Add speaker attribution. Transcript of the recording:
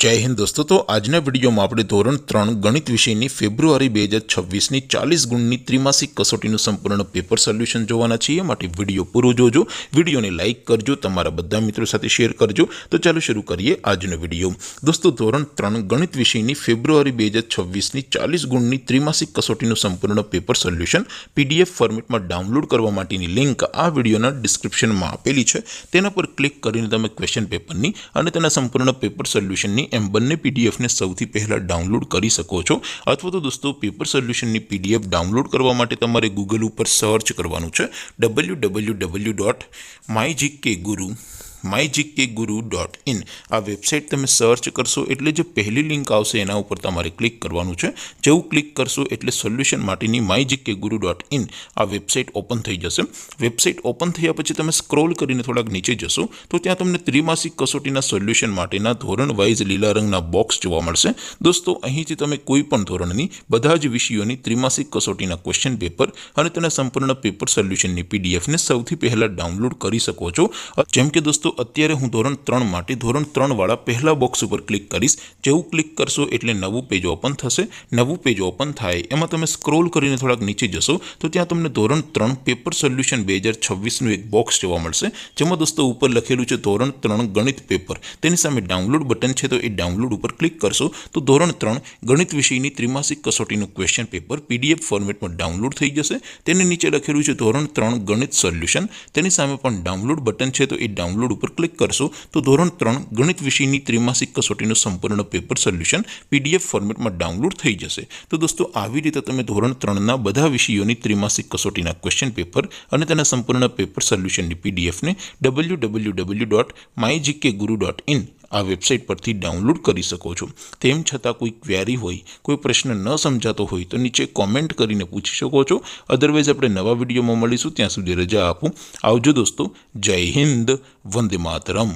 Speaker 1: जय हिंद दोस्तों। तो आजना विडियो में આપણે ધોરણ 3 ગણિત વિષયની ફેબ્રુઆરી 2026 ની 40 ગુણની ત્રિમાસિક કસોટીનું સંપૂર્ણ પેપર સોલ્યુશન જોવાના છીએ। માટે વિડિયો પૂરો જોજો, વિડિયોને લાઈક કરજો, તમારા બધા મિત્રો સાથે શેર કરજો। તો ચાલો શરૂ કરીએ આજનો વિડિયો। દોસ્તો ધોરણ 3 ગણિત વિષયની ફેબ્રુઆરી 2026 ની 40 ગુણની ત્રિમાસિક કસોટીનું સંપૂર્ણ પેપર સોલ્યુશન પીડીએફ ફોર્મેટમાં ડાઉનલોડ કરવા માટેની લિંક આ વિડિયોના ડિસ્ક્રિપ્શનમાં આપેલી છે। તેના પર ક્લિક કરીને તમે ક્વેશ્ચન પેપરની અને તેના સંપૂર્ણ પેપર સોલ્યુશનની એમ બંને પીડીએફ ને સૌથી પહેલા ડાઉનલોડ કરી શકો છો। અથવા તો દોસ્તો પેપર સોલ્યુશનની પીડીએફ ડાઉનલોડ કરવા માટે તમારે ગૂગલ ઉપર સર્ચ કરવાનું છે www.mygkguru.in। આ વેબસાઇટ તમે સર્ચ કરશો એટલે જે પહેલી લિંક આવશે એના ઉપર તમારે ક્લિક કરવાનું છે। જેવું ક્લિક કરશો એટલે સોલ્યુશન માટેની mygkguru.in આ વેબસાઇટ ઓપન થઈ જશે। વેબસાઇટ ઓપન થયા પછી તમે સ્ક્રોલ કરીને થોડાક નીચે જશો તો ત્યાં તમને ત્રિમાસિક કસોટીના સોલ્યુશન માટેના ધોરણ વાઇઝ લીલા રંગના બોક્સ જોવા મળશે। દોસ્તો અહીંથી તમે કોઈ પણ ધોરણની બધા જ વિષયોની ત્રિમાસિક કસોટીના ક્વેશ્ચન પેપર અને તેના સંપૂર્ણ પેપર સોલ્યુશનની પીડીએફને સૌથી પહેલા ડાઉનલોડ કરી શકો છો। જેમ કે દોસ્તો અત્યારે હું ધોરણ 3 માટે ધોરણ 3 વાળા પહેલા બોક્સ ઉપર ક્લિક કરીશ। જેવું ક્લિક કરશો એટલે નવું પેજ ઓપન થશે। નવું પેજ ઓપન થાય એમાં તમે સ્ક્રોલ કરીને થોડાક નીચે જશો તો ત્યાં તમને ધોરણ 3 પેપર સોલ્યુશન 2026 નું એક બોક્સ જોવા મળશે। જેમાં દોસ્તો ઉપર લખેલું છે ધોરણ 3 ગણિત પેપર। તેની સામે ડાઉનલોડ બટન છે તો એ ડાઉનલોડ ઉપર ક્લિક કરશો તો ધોરણ 3 ગણિત વિષયની ત્રિમાસિક કસોટીનું ક્વેશ્ચન પેપર પીડીએફ ફોર્મેટમાં ડાઉનલોડ થઈ જશે। તેની નીચે લખેલું છે ધોરણ 3 ગણિત સોલ્યુશન। તેની સામે પણ ડાઉનલોડ બટન છે તો એ ડાઉનલોડ ઉપર ક્લિક કરશો તો ધોરણ 3 ગણિત વિષયની ત્રિમાસિક કસોટીનું સંપૂર્ણ પેપર સોલ્યુશન પીડીએફ ફોર્મેટમાં ડાઉનલોડ થઈ જશે। તો દોસ્તો આવી રીતે તમે ધોરણ 3ના બધા વિષયોની ત્રિમાસિક કસોટીના ક્વેશ્ચન પેપર અને તેના સંપૂર્ણ પેપર સોલ્યુશનની પીડીએફને www.mygkguru.in આ વેબસાઇટ પરથી ડાઉનલોડ કરી શકો છો। તેમ છતાં કોઈ ક્વેરી હોય, કોઈ પ્રશ્ન ન સમજાતો હોય તો નીચે કોમેન્ટ કરીને પૂછી શકો છો। અધરવાઇઝ આપણે નવા વિડીયોમાં મળીશું, ત્યાં સુધી રજા આપો। આવજો દોસ્તો। જય હિન્દ, વંદે માતરમ।